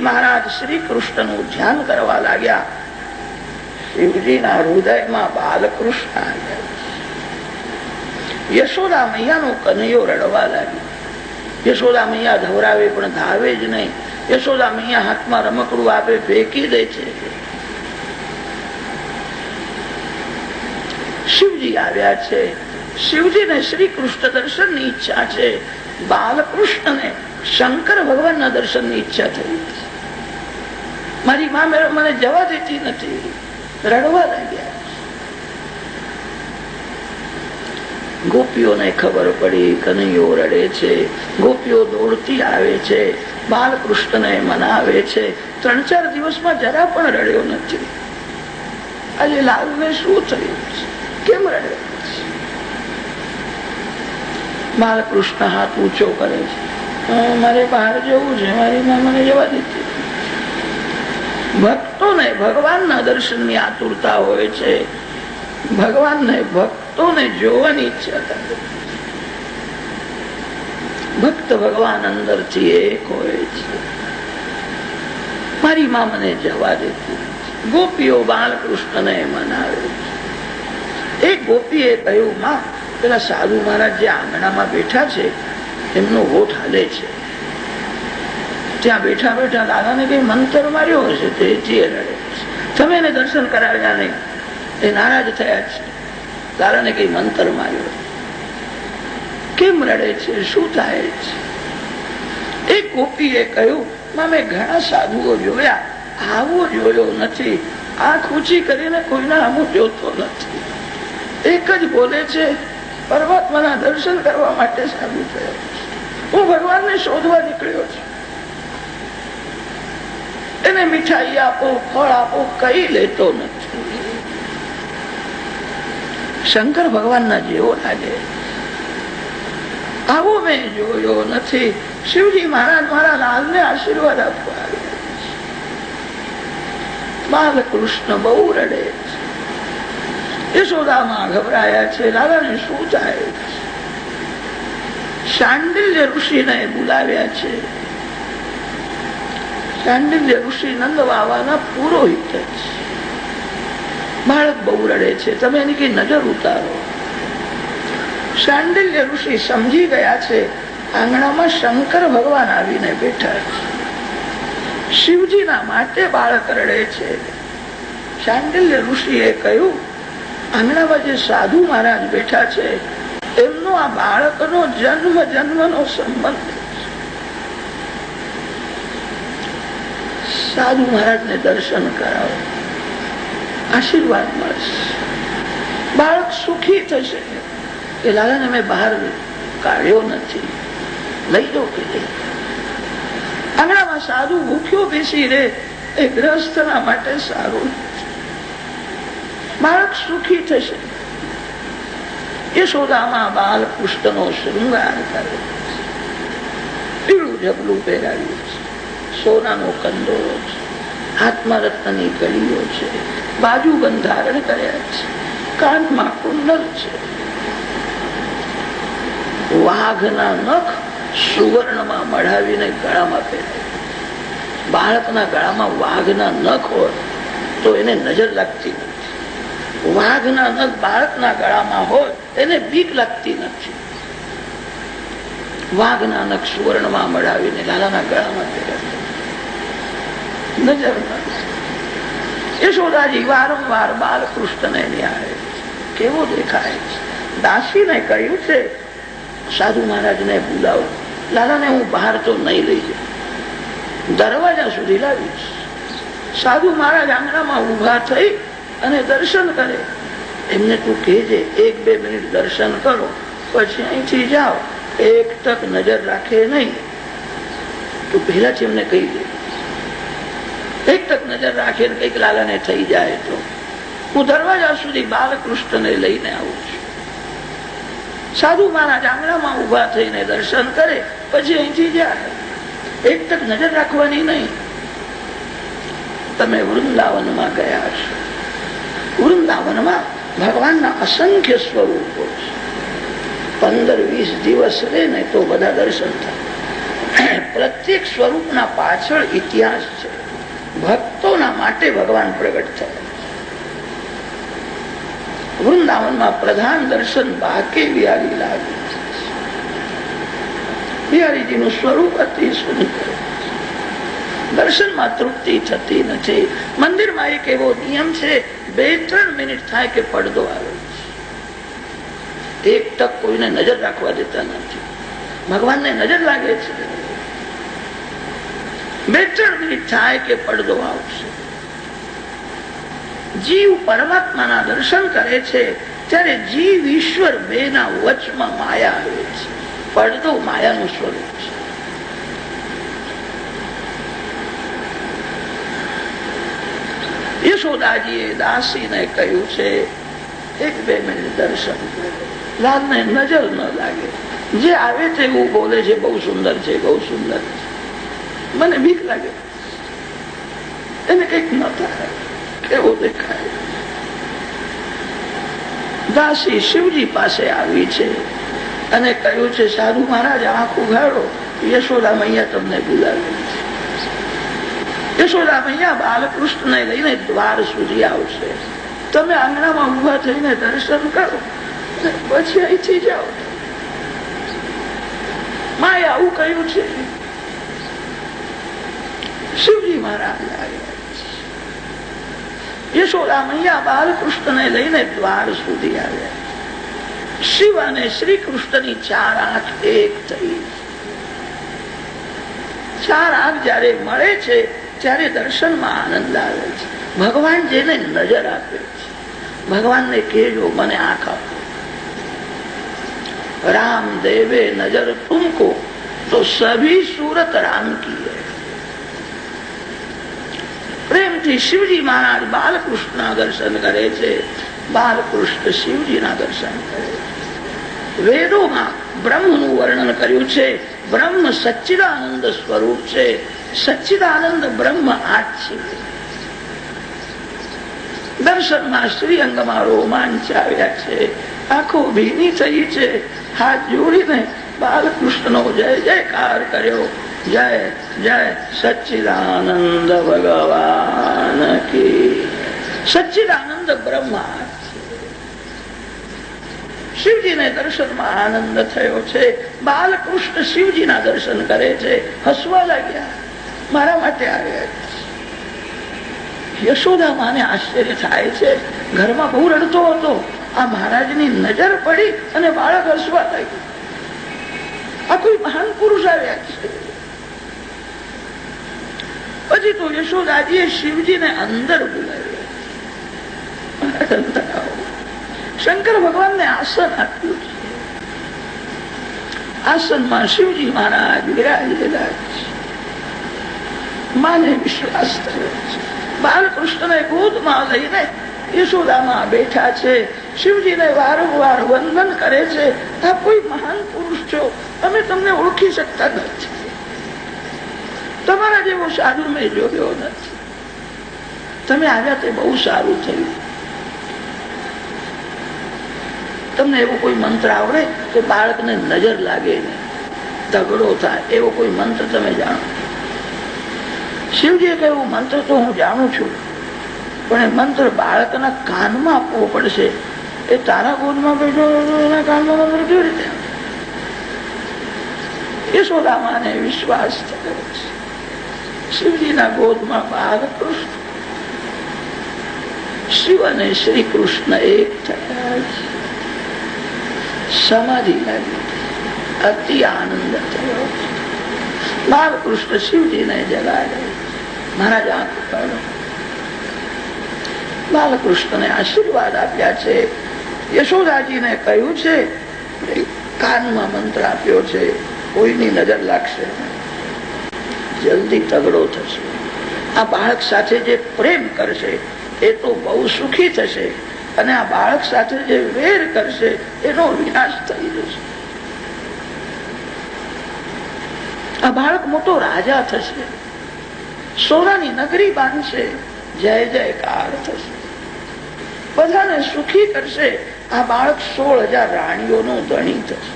મહારાજ શ્રી કૃષ્ણનું ધ્યાન કરવા લાગ્યા. શિવજીના હૃદયમાં બાલકૃષ્ણ આવ્યા. યશોદા મૈયાનો કનૈયો રડવા લાગ્યો. યશોદા મૈયા ધવરાવે પણ ધાવે જ નહીં. યશોદા મૈયા હાથમાં રમકડું આપે ફેંકી દે છે. શિવજી આવ્યા છે. શિવજીને શ્રી કૃષ્ણ દર્શનની ઈચ્છા છે. બાલકૃષ્ણને શંકર ભગવાનના દર્શનની ઈચ્છા થઈ. મારી મા મને જવા દેતી નથી. રડવા લાગ્યા. ગોપીઓને ખબર પડી કનૈયો રડે છે. ગોપીઓ દોડતી આવે છે, બાલકૃષ્ણને મનાવે છે. 3-4 દિવસમાં જરા પણ રડ્યો નથી. આજે લાલને શું થયું છે? કેમ રડે? બાલકૃષ્ણ હાથ ઊંચો કરે છે. મારે બહાર જવું છે, મારી માં મને જવા દીધી. ભક્તોને ભગવાનના દર્શનની આતુરતા હોય છે. ભગવાનને ભક્તોને જોવાની ઈચ્છા થાય. ભક્ત ભગવાન અંદરથી એક હોય છે. મારી માં મને જવા દેતી. ગોપીઓ બાલકૃષ્ણને મનાવે છે. એક ગોપીએ કહ્યું, માં પેલા સાધુ મહારાજ જે આંગણામાં બેઠા છે એમનો હોઠ હાલે છે. ત્યાં બેઠા બેઠા દાદાને કઈ મંત્ર માર્યો હશે, તેથી રડે છે. તમે એને દર્શન કરાવ્યા નહીં, એ નારાજ થયા છે. દાદાને કઈ મંત્ર માર્યો. કેમ રડે છે? શું થાય છે? એક ગોપીએ કહ્યું, માં મેં ઘણા સાધુઓ જોયા, આવો જોયો નથી. આંખ ઊંચી કરીને કોઈના આમું જોતો નથી. એક જ બોલે છે, પરમાત્માના દર્શન કરવા માટે સાધુ થયો. હું ભગવાનને શોધવા નીકળ્યો છું. એને મીઠાઈ આપો, ફળ આપો, કઈ લેતો નથી. શંકર ભગવાનના જેવો લાગે. આવો મેં જોયો નથી. શિવજી મહારાજ મારા લાલને આશીર્વાદ આપવા આવ્યા. બાલકૃષ્ણ બહુ રડે છે. યશોદામાં ગભરાયા છે. લાલાને શું થાય? શાંડિલ્ય ઋષિને બોલાવ્યા છે. શાંડિલ્ય ઋષિ નંદ બાવાના પુરોહિત છે. બાળક બહુ રડે છે, તમે એની કઈ નજર ઉતારો. શાંડિલ્ય ઋષિ સમજી ગયા છે આંગણામાં શંકર ભગવાન આવીને બેઠા છે. શિવજીના માટે બાળક રડે છે. શાંડિલ્ય ઋષિએ કહ્યું, આંગણામાં જે સાધુ મહારાજ બેઠા છે એમનો આ બાળકનો જન્મનો સંબંધ છે. સાધુ મહારાજને દર્શન કરાવો, આશીર્વાદ મળશે. બાળક સુખી થશે કે લાલાને મેં બહાર કાઢ્યો નથી, લઈ દો કે લઈ. આંગણામાં સાધુ ભૂખ્યો બેસી રહે એ ગ્રહસ્થના માટે સારું. બાળક સુખી થશે. યશોદામાં બાલકૃષ્ણનો શૃંગાર કરે. પીળું ઝબલું પહેરાવ્યું છે, સોનાનો કંદોરો છે, હાથમાં રત્નની કડીઓ છે, બાજુ બંધારણ કર્યા છે, કાનમાં કુંડલ છે. વાઘના નખ સુવર્ણમાં મઢાવીને ગળામાં પહેરાય. બાળકના ગળામાં વાઘના નખ હોય તો એને નજર લાગતી નથી. વાઘના નખ બાળકના ગળામાં હોય એને બીક લાગતી નથી. વાઘના નખ સુવર્ણમાં મઢાવીને લાલાના ગળામાં પહેરાય. નજર યશોદાજી વારંવાર બાલકૃષ્ણને નિહાળે. કેવો દેખાય છે? દાસીને કહ્યું છે સાધુ મહારાજને બોલાવો. લાલાને હું બહાર તો નહીં લઈ જાઉં, દરવાજા સુધી લાવીશ. સાધુ મહારાજ આંગણામાં ઉભા થઈ અને દર્શન કરે. એમને તું કહેજે 1-2 મિનિટ દર્શન કરો, પછી અહીંથી જાઓ. એક તક નજર રાખે નહીં. તું પહેલાથી એમને કહી દે. એક તક નજર રાખે કઈક લાલાને થઈ જાય તો હું દરવાજા સુધી બાલકૃષ્ણને લઈને આવું છું. સાધુ મહારાજ આંગણામાં ઉભા થઈને દર્શન કરે, પછી અહીંથી જાય. એક તક નજર રાખવાની નહીં. તમે વૃંદાવનમાં ગયા છો. વૃંદાવનમાં ભગવાનના અસંખ્ય સ્વરૂપો છે. 15-20 દિવસ રહે ને તો બધા દર્શન થાય. પ્રત્યેક સ્વરૂપના પાછળ ઇતિહાસ છે. ભક્તોના માટે ભગવાન પ્રગટ થયા. વૃંદાવનમાં પ્રધાન દર્શન બાકે બિહારી લાગે. બિહારીજીનું સ્વરૂપ અતિ સુંદર. દર્શનમાં તૃપ્તિ થતી નથી. મંદિરમાં એક એવો નિયમ છે, 2-3 મિનિટ થાય કે પડદો આવે છે. એક તક કોઈને નજર રાખવા દેતા નથી. ભગવાનને નજર લાગે છે. 2-3 મિનિટ થાય કે પડદો આવશે. જીવ પરમાત્માના દર્શન કરે છે ત્યારે જીવ ઈશ્વર બેના વચમાં માયા આવે છે. પડદો માયાનું સ્વરૂપ છે. યશોદાજીએ દાસીને કહ્યું છે, 1-2 મિનિટ દર્શન કરે. લાલને નજર ન લાગે. જે આવે તે એવું બોલે છે, બહુ સુંદર છે, બહુ સુંદર છે. મને બીક લાગે. એને કઈક ન થાય, કેવો દેખાય. દાસી શિવજી પાસે આવી છે અને કહ્યું છે, સાધુ મહારાજ આંખ ઉઘાડો, યશોદા મૈયા તમને બોલાવે છે. યશોદા મૈયા બાલકૃષ્ણને લઈને દ્વાર સુધી આવશે. તમે આંગણામાં ઉભા થઈને દર્શન કરો, પછી અહીંથી જાઓ. માએ આવું કહ્યું છે. શિવજી મહારાજ આવ્યા. યશોદા મૈયા બાલકૃષ્ણને લઈને દ્વાર સુધી આવ્યા. શિવ અને શ્રી કૃષ્ણની 4 આંખ એક થઈ. 4 આંખ જયારે મળે છે ત્યારે દર્શનમાં આનંદ આવે છે. ભગવાન જેને નજર આપે છે, ભગવાનને કહેજો મને આંખ આપો. રામ દેવે નજર તુમકો તો સભી સુરત રામ કી હૈ. પ્રેમથી શિવજી મહારાજ બાલકૃષ્ણના દર્શન કરે છે, બાલકૃષ્ણ શિવજીના દર્શન કરે છે. વેદોમાં બ્રહ્મનું વર્ણન કર્યું છે. બ્રહ્મ સચ્ચિદાનંદ સ્વરૂપ છે. સચ્ચિદાનંદ બ્રહ્મ આ છે. દર્શનમાં શ્રીઅંગમાં રોમાંચ આવ્યા છે. આંખો ભીની થઈ છે. હાથ જોડીને બાલકૃષ્ણનો જય જયકાર કર્યો. જય જય સચ્ચિદાનંદ ભગવાન કી. સચ્ચિદાનંદ બ્રહ્મ. શિવજીને દર્શનમાં આનંદ થયો છે. બાલકૃષ્ણ શિવજીના દર્શન કરે છે, હસવા લાગ્યા. મારા માટે આવ્યા. યશોદા માને આશ્ચર્ય થાય છે. ઘરમાં બહુ રડતો હતો. આ મહારાજની નજર પડી અને બાળક હસવા લાગ્યું. આ કોઈ મહાન પુરુષ આવ્યા છે. પછી તો યશોદાજીએ શિવજીને અંદર બોલાવ્યા. શંકર ભગવાનને આસન આપ્યું છે. આસનમાં શિવજી મહારાજ વિરાજેલા છે. માને વિશ્વાસ થયો છે. બાલકૃષ્ણને ગોદમાં લઈને યશોદામાં બેઠા છે. શિવજીને વારંવાર વંદન કરે છે. આ કોઈ મહાન પુરુષ છો, અમે તમને ઓળખી શકતા નથી. તમારા જેવો સાધુ મેં જોયો નથી. તમે આવ્યા તે બહુ સારું થયું. તમને એવો કોઈ મંત્ર આવડે કે બાળકને નજર લાગે ને તગડો થાય, એવો કોઈ મંત્ર તમે જાણો? શિવજીએ કહ્યું, મંત્ર તો હું જાણું છું, પણ એ મંત્ર બાળકના કાનમાં આપવો પડશે. એ તારા ગોદમાં બેઠો એના કાનમાં મંત્ર કેવી રીતે? યશોદામાને વિશ્વાસ થયો છે. શિવજીના ગોદમાં બાલકૃષ્ણ, શિવ અને શ્રી કૃષ્ણ એક થયા છે. સમાધિ લાગી. અતિ આનંદ થયો. બાલકૃષ્ણ શિવજીને જગાડે. મહારાજ આંખ ઉપાડો. બાલકૃષ્ણને આશીર્વાદ આપ્યા છે. યશોદાજીને કહ્યું છે, કાનમાં મંત્ર આપ્યો છે, કોઈની નજર લાગશે, જલ્દી તગડો થશે. આ બાળક સાથે જે પ્રેમ કરશે એ તો બહુ સુખી થશે, અને આ બાળક સાથે જે વેર કરશે એનો વિનાશ થઈ જશે. આ બાળક મોટો રાજા થશે, સોનાની નગરી બાંધશે, જય જયકાર થશે, બધાને સુખી કરશે. આ બાળક 16,000 રાણીઓનો ધણી થશે.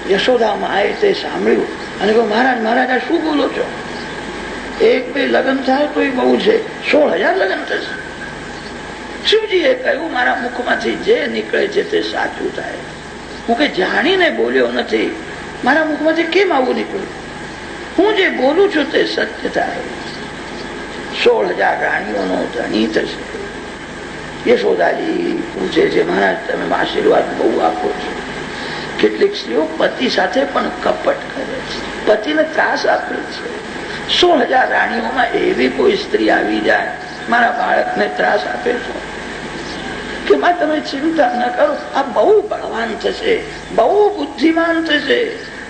યશોદા માએ તે સાંભળ્યું અને કહું મહારાજ મહારાજ આ શું બોલો છો? એક બે લગ્ન થાય તો એ બહુ છે, 16,000 લગ્ન થશે. શિવજીએ કહ્યું મારા મુખમાંથી જે નીકળે છે તે સાચું થાય. હું કઈ જાણીને બોલ્યો નથી, મારા મુખમાંથી કેમ આવું નીકળ્યું? હું જે બોલું છું તે સત્ય થાય. 16,000 રાણીઓનો ધણી થશે. યશોદાજી પૂછે છે મહારાજ તમે આશીર્વાદ બહુ આપો છો. કેટલીક સ્ત્રીઓ પતિ સાથે પણ કપટ કરે છે, પતિને ત્રાસ આપે છે. 16,000 રાણીઓમાં એવી કોઈ સ્ત્રી આવી જાય મારા બાળકને ત્રાસ આપે છો કે માં તમે ચિંતા ન કરો, આ બહુ બળવાન થશે, બહુ બુદ્ધિમાન થશે.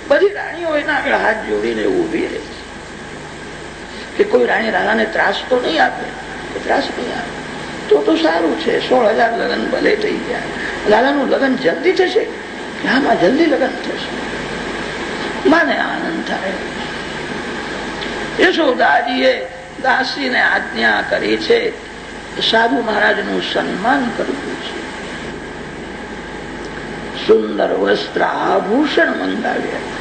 બધી રાણીઓ એના આગળ હાથ જોડીને ઉભી રહે છે કે કોઈ રાણી રાણાને ત્રાસ તો નહીં આપે, ત્રાસ નહીં આપે તો સારું છે. 16,000 લગ્ન ભલે થઈ જાય. લાલાનું લગ્ન જલ્દી થશે કે આમાં જલ્દી લગ્ન થશે. માને આનંદ થાય. યશોદાજીએ દાસીને આજ્ઞા કરી છે સાધુ મહારાજનું સન્માન કરવું છે. સુંદર વસ્ત્ર આભૂષણ મંગાવ્યા.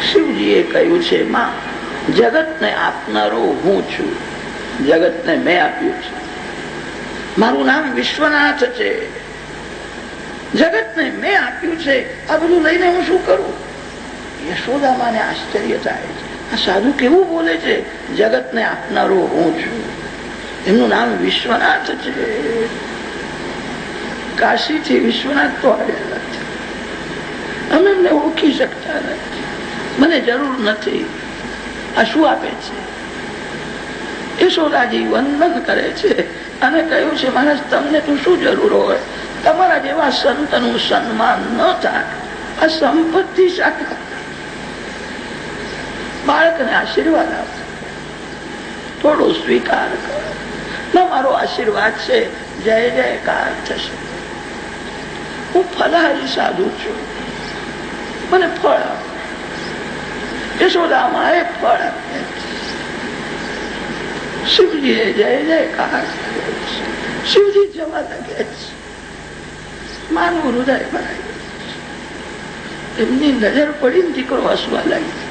શિવજીએ કહ્યું છે માં જગતને આપનારો હું છું, જગતને મેં આપ્યું છે. મારું નામ વિશ્વનાથ છે, જગતને મેં આપ્યું છે. આ બધું લઈને હું શું કરું? યશોદામાને આશ્ચર્ય થાય છે, આ સાધુ કેવું બોલે છે? જગતને આપનારો હું છું, એમનું નામ વિશ્વનાથ છે. કાશીથી વિશ્વનાથ તો આવેલા છે, અમે એમને ઓળખી શકતા નથી, મને જરૂર નથી. આ શું આપે છે? યશોદાજી વંદન કરે છે અને કહ્યું છે મહારાજ તમને તો શું જરૂર હોય? તમારા જેવા સંતનું સન્માન ન થાય, આ સંપત્તિ શાખા. બાળકને આશીર્વાદ આપો, થોડો સ્વીકાર કરો. મારો આશીર્વાદ છે, જય જયકાર થશે. હું ફલાહારી સાધુ છું, મને ફળ આપો. યશોદામાં એ ફળ આપે. શિવજીએ જય જયકાર કર્યો છે. શિવજી જવા લાગે છે, માનું હૃદય ભરાય. એમની નજર પડી દીકરો હસવા લાગી.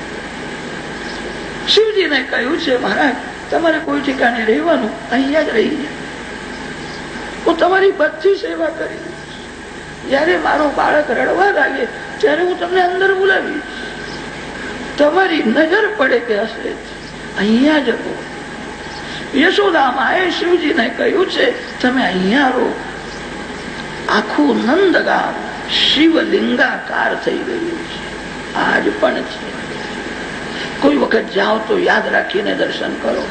શિવજીને કહ્યું છે મહારાજ તમારે કોઈ ઠેકાણે રહેવાનું, અહીંયા જ રહી જાય. હું તમારી બધી સેવા કરી. જયારે મારો બાળક રડવા લાગે ત્યારે હું તમને અંદર બોલાવીશ. તમારી નજર પડે કે હશે, અહીંયા જ રહો. યશોદામાએ શિવજીને કહ્યું છે તમે અહીંયા રહો. આખું નંદગામ શિવલિંગાકાર થઈ ગયું છે. આજ પણ છે. કોઈ વખત જાઓ તો યાદ રાખીને દર્શન કરો.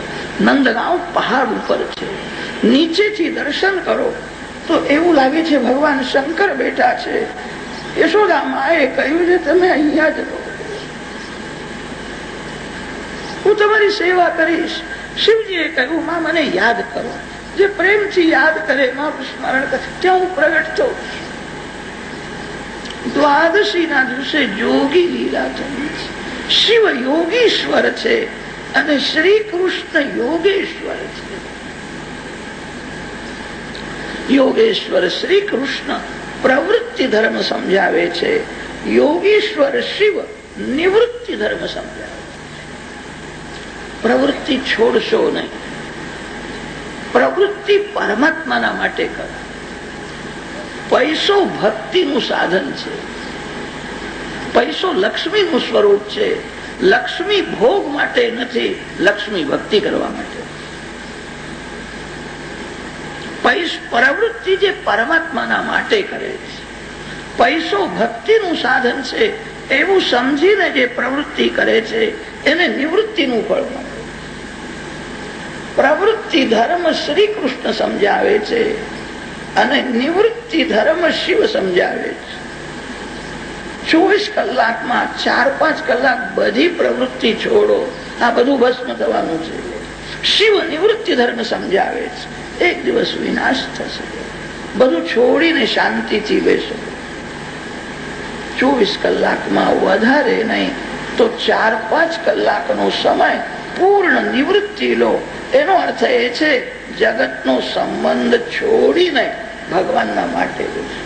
નંદગાંવ પહાડ ઉપર છે, નીચેથી દર્શન કરો તો એવું લાગે છે ભગવાન શંકર બેઠા છે. યશોદામાએ કહ્યું છે તમે અહીંયા જ રહો, હું તમારી સેવા કરીશ. શિવજીએ કહ્યું માં મને યાદ કરો. જે પ્રેમથી યાદ કરે, મારું સ્મરણ કરે, ત્યાં હું પ્રગટ થઉં. દ્વાદશી ના દિવસે જોગી લીલા થઈ છે. શિવ યોગીશ્વર છે અને શ્રી કૃષ્ણ યોગેશ્વર છે. યોગેશ્વર શ્રી કૃષ્ણ પ્રવૃત્તિ ધર્મ સમજાવે છે, યોગીશ્વર શિવ નિવૃત્તિ ધર્મ સમજાવે છે. પ્રવૃત્તિ છોડશો નહીં, પ્રવૃત્તિ પરમાત્માના માટે કરો. પૈસો ભક્તિનું સાધન છે, પૈસો લક્ષ્મીનું સ્વરૂપ છે. લક્ષ્મી ભોગ માટે નથી, લક્ષ્મી ભક્તિ કરવા માટે. પ્રવૃત્તિ જે પરમાત્માના માટે કરે છે, પૈસો ભક્તિનું સાધન છે એવું સમજીને જે પ્રવૃત્તિ કરે છે એને નિવૃત્તિનું ફળ મળે. પ્રવૃત્તિ ધર્મ શ્રી કૃષ્ણ સમજાવે છે અને નિવૃત્તિ ધર્મ શિવ સમજાવે છે. 24 કલાકમાં 4-5 કલાક બધી પ્રવૃત્તિ છોડો, આ બધું ભસ્મ થવાનું છે. શિવ નિવૃત્તિ ધર્મ સમજાવે છે. એક દિવસ વિનાશ થશે, બધું છોડીને શાંતિથી બેસો. 24 કલાકમાં વધારે નહીં તો 4-5 કલાકનો સમય પૂર્ણ નિવૃત્તિ લો. એનો અર્થ એ છે જગતનો સંબંધ છોડીને ભગવાનના માટે બેસો.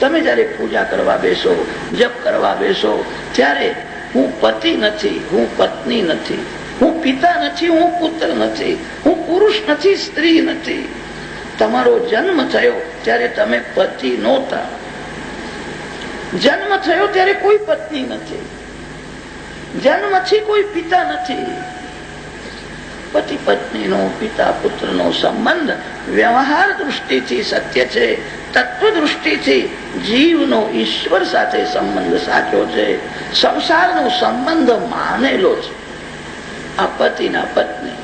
તમે જયારે પૂજા કરવા બેસો, જપ કરવા બેસો, ત્યારે હું પતિ નથી, હું પત્ની નથી, હું પિતા નથી, હું પુત્ર નથી, હું પુરુષ નથી, સ્ત્રી નથી. તમારો જન્મ થયો ત્યારે તમે પતિ નહોતા. જન્મ થયો ત્યારે કોઈ પત્ની નથી, જન્મથી કોઈ પિતા નથી. પતિ પત્નીનો, પિતા પુત્રનો સંબંધ વ્યવહાર દૃષ્ટિથી સત્ય છે, તત્વ દૃષ્ટિથી જીવનો ઈશ્વર સાથે સંબંધ સાચો છે. સંસારનો સંબંધ માનેલો છે. આ પતિના પત્ની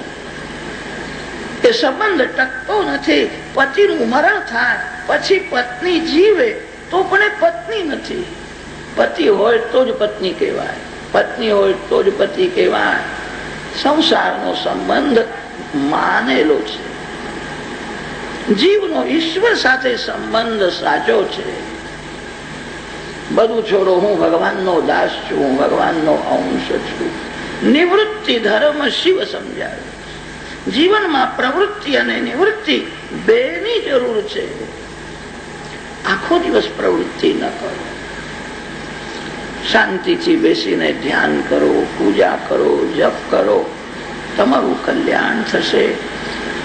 એ સંબંધ ટકતો નથી. પતિનું મરણ થાય પછી પત્ની જીવે તો પણ એ પત્ની નથી. પતિ હોય તો જ પત્ની કહેવાય, પત્ની હોય તો જ પતિ કહેવાય. સંસારનો સંબંધ માનેલો છે. જીવનો ઈશ્વર સાથે સંબંધ સાચો છે. બધું છોડો, હું ભગવાનનો દાસ છું, હું ભગવાનનો અંશ છું. નિવૃત્તિ ધર્મ શિવ સમજાવે. જીવનમાં પ્રવૃત્તિ અને નિવૃત્તિ બેની જરૂર છે. આખો દિવસ પ્રવૃત્તિ ન કરો, શાંતિથી બેસીને ધ્યાન કરો, પૂજા કરો, જપ કરો, તમારું કલ્યાણ થશે.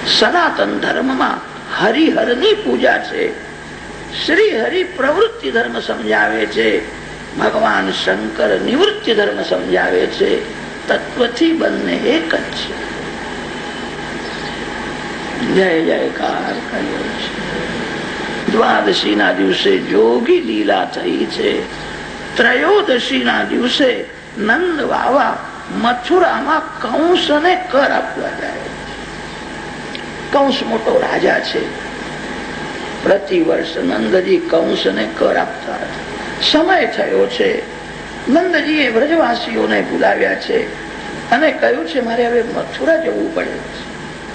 સનાતન ધર્મમાં હરિહરની પૂજા છે. શ્રી હરિ પ્રવૃત્તિ ધર્મ સમજાવે છે, ભગવાન શંકર નિવૃત્તિ ધર્મ સમજાવે છે. તત્વથી બંને એક જ છે. જય જયકાર કર્યો છે. દ્વાદશી ના દિવસે જોગી લીલા થઈ છે. ત્રયોદશી ના દિવસે નંદ બાવા મથુરામાં કંસને કર આપવા જાય. કંસ મોટો રાજા છે. પ્રતિવર્ષ નંદજી કંસને કર આપતા હતા. સમય થયો છે. નંદજીએ વ્રજવાસીઓને બોલાવ્યા છે અને કહ્યું છે મારે હવે મથુરા જવું પડે.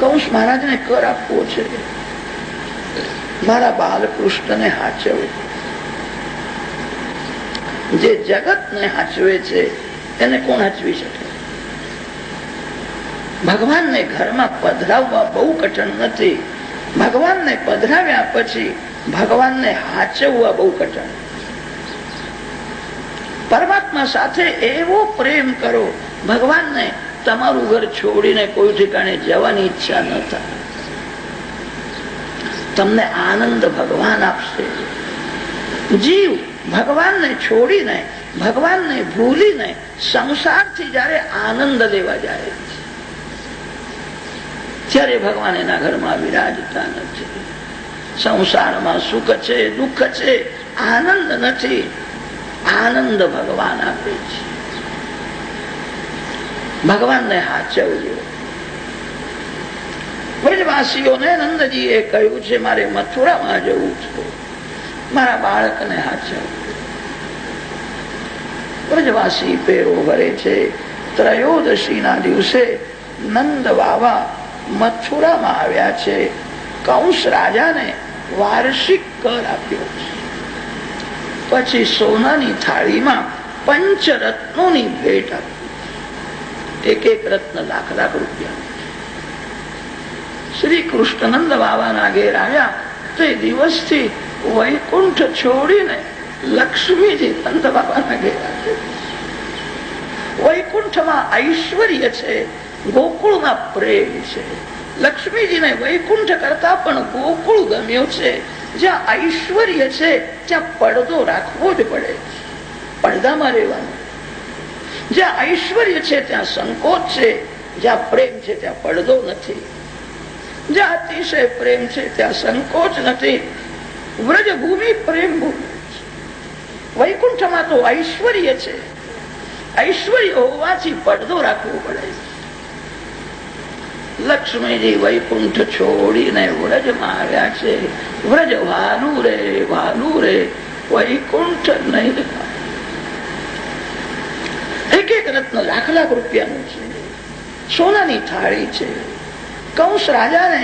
કંસ મહારાજને કર આપવો છે. મારા બાલકૃષ્ણને હાચવે. જે જગતને હાચવે છે એને કોણ હાચવી શકે? ભગવાનને ઘરમાં પધરાવવા બહુ કઠણ નથી. ભગવાનને પધરાવ્યા પછી ભગવાનને હાચવવા બહુ કઠણ. પરમાત્મા સાથે એવો પ્રેમ કરો, ભગવાનને તમારું ઘર છોડીને કોઈ ઠેકાણે જવાની ઈચ્છા ન થાય. તમને આનંદ ભગવાન આપશે. જીવ ભગવાનને છોડીને, ભગવાનને ભૂલીને સંસારથી જયારે આનંદ લેવા જાય ત્યારે ભગવાન એના ઘરમાં વિરાજતા નથી. સંસારમાં સુખ છે, દુઃખ છે, આનંદ નથી. આનંદ ભગવાન આપે છે. ભગવાનને હાચવજો. વ્રજવાસીઓને નંદજીએ કહ્યું છે મારે મથુરામાં જવું છે, મારા બાળકને હાચવ. વ્રજવાસી પેરો ભરે છે. ત્રયોદશી ના દિવસે નંદ બાવા મથુરામાં આવ્યા છે. કંસ રાજાને વાર્ષિક કર આપ્યો છે. પછી સોનાની થાળીમાં પંચરત્નોની ભેટ આપી. એક એક રત્ન લાખ લાખ રૂપિયા. શ્રી કૃષ્ણ નંદ બાબાના ઘેર આવ્યા તે દિવસથી વૈકુંઠ છોડીને લક્ષ્મીજી નંદ બાબાના ઘેર આવ્યા. વૈકુંઠમાં ઐશ્વર્ય છે, ગોકુળમાં પ્રેમ છે. લક્ષ્મીજીને વૈકુંઠ કરતા પણ ગોકુળ ગમ્યું છે. જ્યાં ઐશ્વર્ય છે ત્યાં પડદો રાખવો જ પડે, પડદામાં રહેવાનું. જ્યાં ઐશ્વર્ય છે ત્યાં સંકોચ છે, જ્યાં પ્રેમ છે ત્યાં પડદો નથી. જ્યાં અતિશય પ્રેમ છે ત્યાં સંકોચ નથી. વ્રજભૂમિ પ્રેમ ભૂમિ છે. વૈકુંઠમાં તો ઐશ્વર્ય છે. ઐશ્વર્ય હોવાથી પડદો રાખવો પડે. લક્ષ્મીજી વૈકુંઠ છોડીને વ્રજમાં આવ્યા છે. વ્રજ ભાનું રે, ભાનું રે, વૈકુંઠ નહીં. એક એક રત્ન લાખ લાખ રૂપિયાનું છે. સોનાની થાળી છે. કંસ રાજાને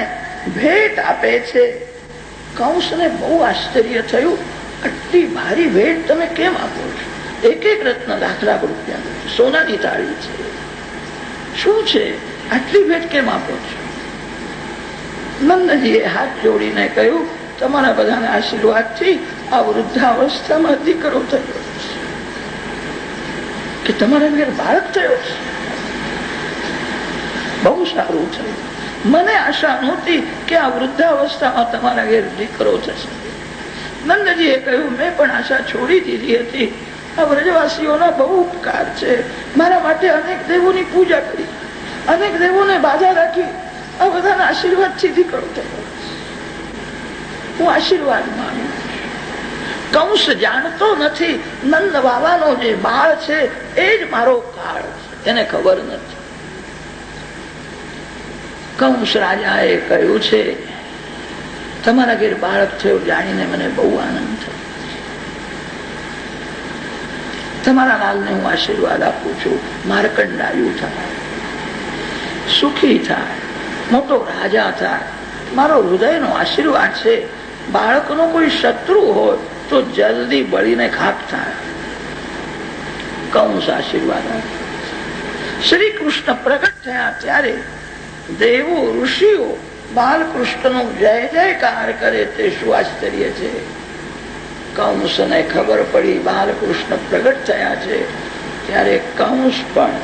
ભેટ આપે છે. કંસને બહુ આશ્ચર્ય થયું, આટલી ભારી ભેટ તમે કેમ આપો છો? એક એક રત્ન લાખ લાખ રૂપિયાનું છે. સોનાની થાળી છે. શું છે? આટલી ભેટ કેમ આપો છો? નંદજીએ હાથ જોડીને કહ્યું તમારા બધાના આશીર્વાદથી આ વૃદ્ધાવસ્થામાં દીકરો થયો કે તમારા ઘેર બાળક થયો, બહુ સારું થયું. મને આશા નહોતી કે આ વૃદ્ધાવસ્થામાં તમારા ઘેર દીકરો થશે. નંદજીએ કહ્યું, મેં પણ આશા છોડી દીધી હતી. આ વ્રજવાસીઓના બહુ ઉપકાર છે. મારા માટે અનેક દેવોની પૂજા કરી, અનેક દેવોને બાધા રાખી, આ બધાના આશીર્વાદથી દીકરો થયો. હું આશીર્વાદ માનું. કંસ જાણતો નથી નંદ બાવાનો જે બાળ છે એ જ મારો કાળ છે, એને ખબર નથી. કંસ રાજાએ કહ્યું છે, તમારા ઘેર બાળક થયો જાણીને મને બહુ આનંદ થયો. તમારા લાલને હું આશીર્વાદ આપું છું, માર્કંડાયુ થાય, સુખી થાય, મોટો રાજા થાય. મારો હૃદયનો આશીર્વાદ છે. બાળકનો કોઈ શત્રુ હોય તો જલ્દી બળીને ખાક થાય. કંસ આશીર્વાદ આપે. શ્રી કૃષ્ણ પ્રગટ થયા ત્યારે દેવો ઋષિઓ બાલકૃષ્ણનો જય જયકાર કરે તે શું આશ્ચર્ય છે. કંસને ખબર પડી બાલકૃષ્ણ પ્રગટ થયા છે ત્યારે કંસ પણ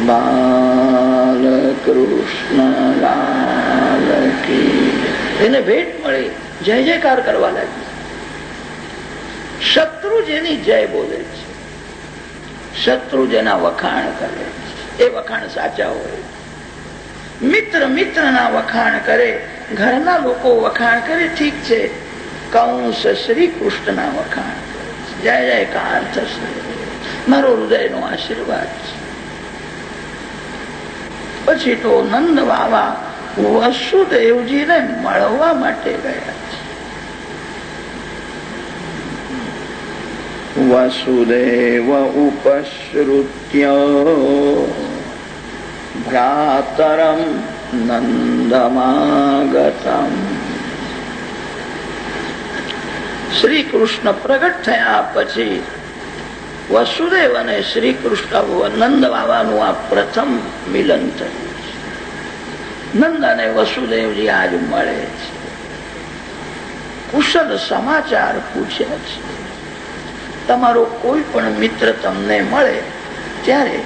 બાલકૃષ્ણ લાલ કી એને ભેટ મળી, જય જયકાર કરવા લાગી. શત્રુ જેની જય બોલે છે, શત્રુ જેના વખાણ કરે એ વખાણ સાચા હોય. મિત્ર મિત્રના વખાણ કરે, ઘરના લોકો વખાણ કરે, ઠીક છે. કંસ શ્રી કૃષ્ણના વખાણ કરે, જય જયકાર થશે. મારો હૃદયનો આશીર્વાદ છે. પછી તો નંદ બાવા વસુદેવજીને મળવા માટે ગયા. વસુદેવ ઉપશ્રુત્ય ભ્રાતરમ નંદમાગતમ. શ્રી કૃષ્ણ પ્રગટ થયા પછી વસુદેવ અને શ્રી કૃષ્ણ નંદ બાવાનું આ પ્રથમ મિલન થયું. નંદ અને વસુદેવજી આજ મળે છે, કુશલ સમાચાર પૂછ્યા છે. તમારો કોઈ પણ મિત્ર તમને મળે ત્યારે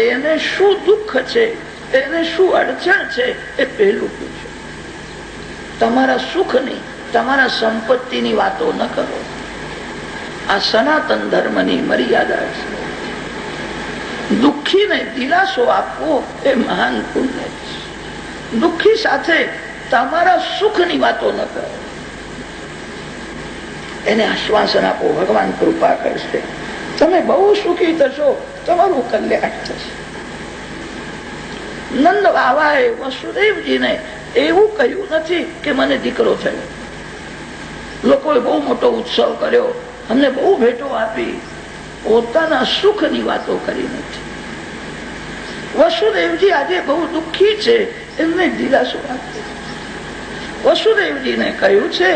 એને શું દુઃખ છે, એને શું અડચણ છે એ પહેલું પૂછો. તમારા સુખની, તમારા સંપત્તિની વાતો ન કરો. આ સનાતન ધર્મની મર્યાદા છે. દુઃખીને દિલાસો આપવો એ મહાન પુણ્ય છે. દુઃખી સાથે તમારા સુખની વાતો ન કરો. એને આશ્વાસન આપો, ભગવાન કૃપા કરશે, તમે બહુ સુખી થશો, તમારું કલ્યાણ થશે. નંદ બાવાએ વસુદેવજીને એવું કહ્યું નથી કે મને દીકરો થયો. લોકોએ બહુ મોટો ઉત્સવ કર્યો, અમને બહુ ભેટો આપી, પોતાના સુખની વાતો કરી નથી. વસુદેવજી આજે બહુ દુઃખી છે, એમને દિલાસો આપ્યો. વસુદેવજીને કહ્યું છે,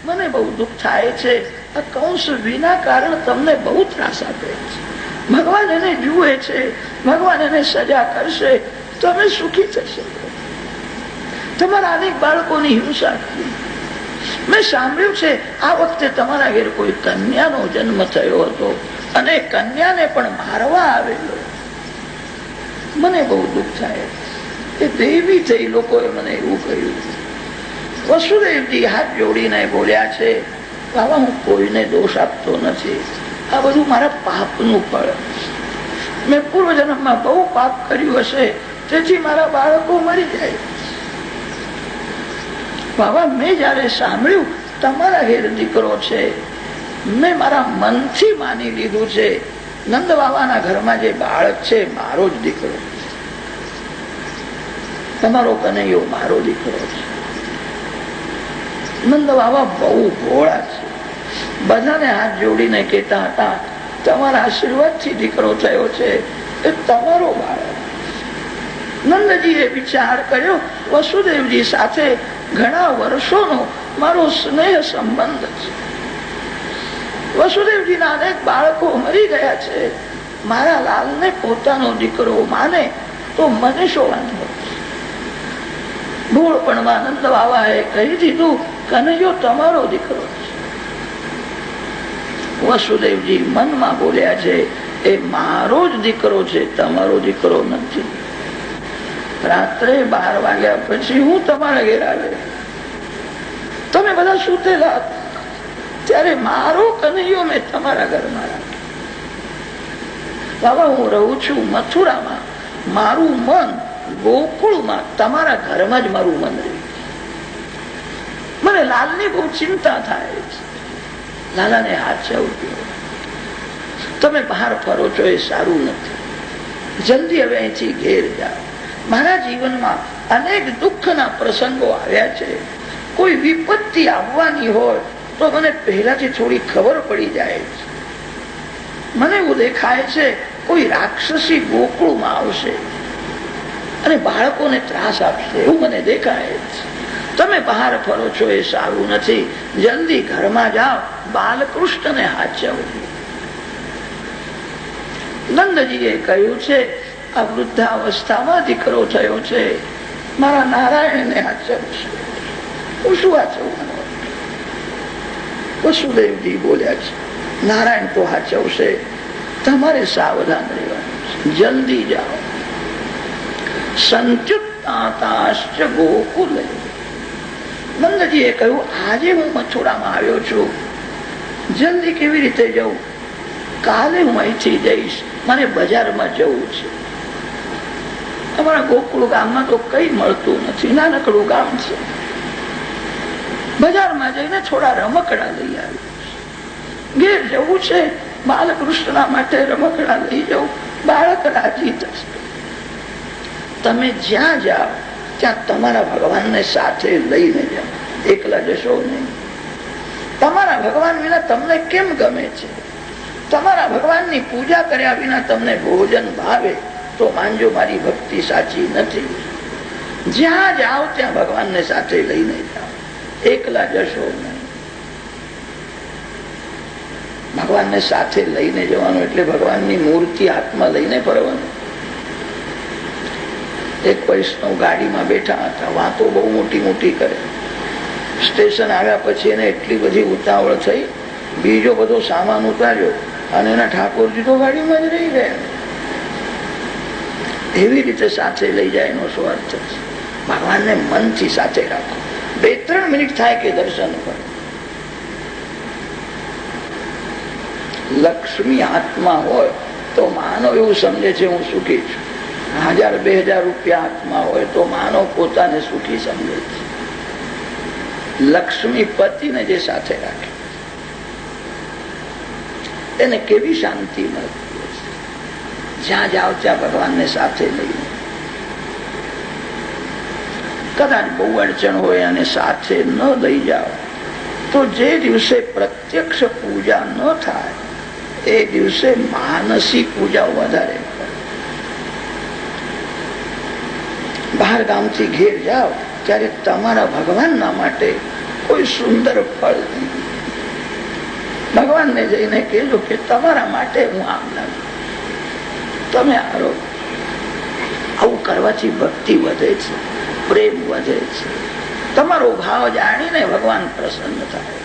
મને બહુ દુઃખ થાય છે, આ કંસ વિના કારણ તમને બહુ ત્રાસ આપે છે. ભગવાન એને જુએ છે, ભગવાન એને સજા કરશે, તમે સુખી થશે. તમારા અનેક બાળકોની હિંસા કરી. મેં સાંભળ્યું છે આ વખતે તમારા ઘેર કોઈ કન્યાનો જન્મ થયો હતો અને કન્યાને પણ મારવા આવેલો. મને બહુ દુઃખ થાય. એ દેવી થઈ લોકોએ મને એવું કહ્યું. વસુદેવજી હાથ જોડીને બોલ્યા છે, બાબા હું કોઈને દોષ આપતો નથી, આ બધું મારા પાપનું ફળ. મેં પૂર્વજન્મમાં બહુ પાપ કર્યું હશે, તેથી મારા બાળકો મરી જાય. બાબા મેં જયારે સાંભળ્યું તમારા ઘેર દીકરો છે, મેં મારા મનથી માની લીધું છે નંદ બાબાના ઘરમાં જે બાળક છે મારો જ દીકરો છે. તમારો કનૈયો મારો દીકરો છે. નંદ બાબા બહુ ભોળા છે. બધાને હાથ જોડીને કહેતા હતા, તમારા આશીર્વાદથી દીકરો થયો છે, એ તમારો બાળક. નંદજીએ વિચાર કર્યો, વસુદેવજી સાથે ઘણા વર્ષોનો મારો સ્નેહ સંબંધ છે. વસુદેવજીના અનેક બાળકો મરી ગયા છે. મારા લાલને પોતાનો દીકરો માને તો મને શું વાંધો. ભૂળપણમાં નંદ બાબાએ કહી દીધું, કનૈયો તમારો દીકરો છે. વસુદેવજી મનમાં બોલ્યા છે, એ મારો જ દીકરો છે, તમારો દીકરો નથી. રાત્રે 12 વાગ્યા પછી હું તમારા ઘેર આવે, તમે બધા સૂતેલા ત્યારે મારો કનૈયો મેં તમારા ઘરમાં રાખ્યો. બાબા, હું રહું છું મથુરામાં, મારું મન ગોકુળમાં, તમારા ઘરમાં જ મારું મન રહ્યું. મને લાલની બહુ ચિંતા થાય છે. લાલાને હાથ ચાવ્યો, તમે બહાર ફરો છો એ સારું નથી, જલ્દી હવે અહીંથી ઘેર જાઓ. મારા જીવનમાં અનેક દુઃખના પ્રસંગો આવ્યા છે, કોઈ વિપત્તિ આવવાની હોય તો મને પહેલાથી થોડી ખબર પડી જાય છે. મને એવું દેખાય છે કોઈ રાક્ષસી ગોકુળમાં આવશે અને બાળકોને ત્રાસ આપશે, એવું મને દેખાય છે. તમે બહાર ફરો છો એ સારું નથી, જલ્દી ઘરમાં જાઓ, બાલકૃષ્ણને હાચવો. નંદજીએ કહ્યું છે, આ વૃદ્ધાવસ્થામાં દીકરો થયો છે, મારા નારાયણને હાચવશે, હું શું હાચવવાનો? વસુદેવજી બોલ્યા છે, નારાયણ તો હાચવશે, તમારે સાવધાન રહેવાનું છે, જલ્દી જાઓ. સંચુત્તાશ્ચ ગોકુલે. નંદજીએ કહ્યું, આજે હું મથુરામાં આવ્યો છું, જલ્દી કેવી રીતે જવું? કાલે હું અહીંથી જઈશ, મને બજારમાં જવું છે. અમારા ગોકુળ ગામમાં તો કઈ મળતું નથી, નાનકડું ગામ છે. બજારમાં જઈને થોડા રમકડા લઈ આવ્યું, ઘેર જવું છે, બાલકૃષ્ણના માટે રમકડા લઈ જવું, બાળક રાજી થશે. તમે જ્યાં જાઓ ત્યાં તમારા ભગવાનને સાથે લઈને જાઓ, એકલા જશો નહીં. તમારા ભગવાન વિના તમને કેમ ગમે છે? તમારા ભગવાનની પૂજા કર્યા વિના તમને ભોજન ભાવે તો માનજો મારી ભક્તિ સાચી નથી. જ્યાં જાઓ ત્યાં ભગવાનને સાથે લઈને જાઓ, એકલા જશો નહીં. ભગવાનને સાથે લઈને જવાનું એટલે ભગવાનની મૂર્તિ હાથમાં લઈને ફરવાનું. એક વૈષ્ણવ ગાડીમાં બેઠા હતા, વાતો બહુ મોટી મોટી કરે. સ્ટેશન આવ્યા પછી એને એટલી બધી ઉતાવળ થઈ, બીજો બધો સામાન ઉતાર્યો અને એના ઠાકોરજી તો ગાડીમાં જ રહી ગયા. એવી રીતે સાથે લઈ જાય એનો શું અર્થ છે? ભગવાનને મનથી સાથે રાખો. 2-3 મિનિટ થાય કે દર્શન કરો. લક્ષ્મી હાથમાં હોય તો માનવ એવું સમજે છે હું સુખી છું. 1000-2000 રૂપિયા હાથમાં હોય તો માનવ પોતાને સુખી સમજે છે. લક્ષ્મી પતિને જે સાથે રાખે એને કેવી શાંતિ મળતી હશે. જ્યાં જાઓ ત્યાં ભગવાનને સાથે લઈને. કદાચ બહુ અડચણ હોય અને સાથે ન લઈ જાઓ તો જે દિવસે પ્રત્યક્ષ પૂજા ન થાય એ દિવસે માનસિક પૂજા વધારે. બહાર ગામથી ઘેર જાઓ ત્યારે તમારા ભગવાનના માટે કોઈ સુંદર ફળ નહીં. ભગવાનને જઈને કહેજો કે તમારા માટે હું આમ લાગુ, તમે આરો. આવું કરવાથી ભક્તિ વધે છે, પ્રેમ વધે છે. તમારો ભાવ જાણીને ભગવાન પ્રસન્ન થાય.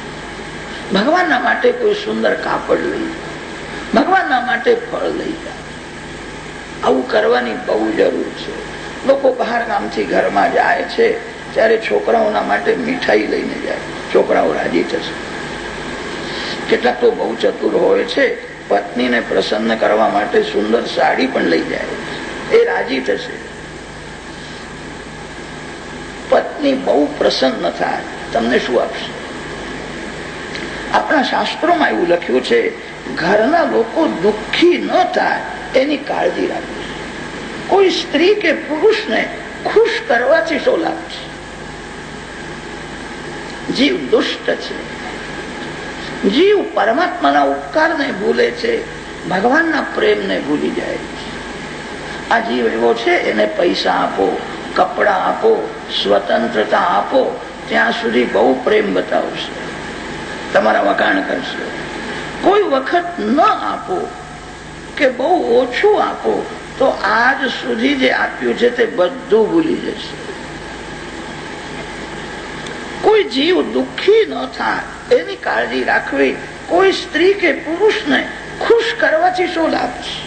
ભગવાનના માટે કોઈ સુંદર કાપડ લઈ જાઓ, ભગવાનના માટે ફળ લઈ જાઓ. આવું કરવાની બહુ જરૂર છે. લોકો બહાર ગામથી ઘરમાં જાય છે ત્યારે છોકરાઓના માટે મીઠાઈ લઈને જાય, છોકરાઓ રાજી થશે. કેટલાક તો બહુ ચતુર હોય છે, પત્નીને પ્રસન્ન કરવા માટે સુંદર સાડી પણ લઈ જાય, એ રાજી થશે. પત્ની બહુ પ્રસન્ન થાય, તમને શું આપશે? આપણા શાસ્ત્રોમાં એવું લખ્યું છે, ઘરના લોકો દુઃખી ન થાય એની કાળજી રાખવી. કોઈ સ્ત્રી કે પુરુષને ખુશ કરવાથી શું લાભ છે? જીવ દુષ્ટ છે, જીવ પરમાત્માના ઉપકારને ભૂલે છે, ભગવાનના પ્રેમને ભૂલી જાય છે. આ જીવ એવો છે, એને પૈસા આપો, કપડા આપો, સ્વતંત્રતા આપો, ત્યાં સુધી બહુ પ્રેમ બતાવશે, તમારા વખાણ કરશે. કોઈ વખત ન આપો કે બહુ ઓછું આપો તો આજ સુધી જે આપ્યું છે તે બધું ભૂલી જશે. કોઈ જીવ દુઃખી ન થાય એની કાળજી રાખવી કોઈ સ્ત્રી કે પુરુષને ખુશ કરવાથી શું લાભ છે?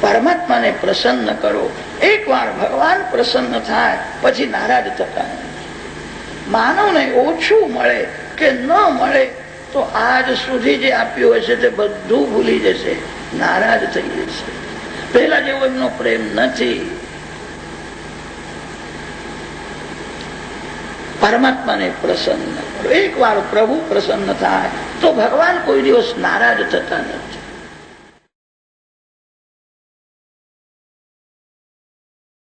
પરમાત્માને પ્રસન્ન કરો. એકવાર ભગવાન પ્રસન્ન થાય પછી નારાજ થતા નથી. માનવને ઓછું મળે કે ન મળે તો આજ સુધી જે આપ્યું હશે તે બધું ભૂલી જશે, નારાજ થઈ જશે. પહેલા જેવો એમનો પ્રેમ નથી. પરમાત્માને પ્રસન્ન કરો. એક વાર પ્રભુ પ્રસન્ન થાય તો ભગવાન કોઈ દિવસ નારાજ થતા નથી.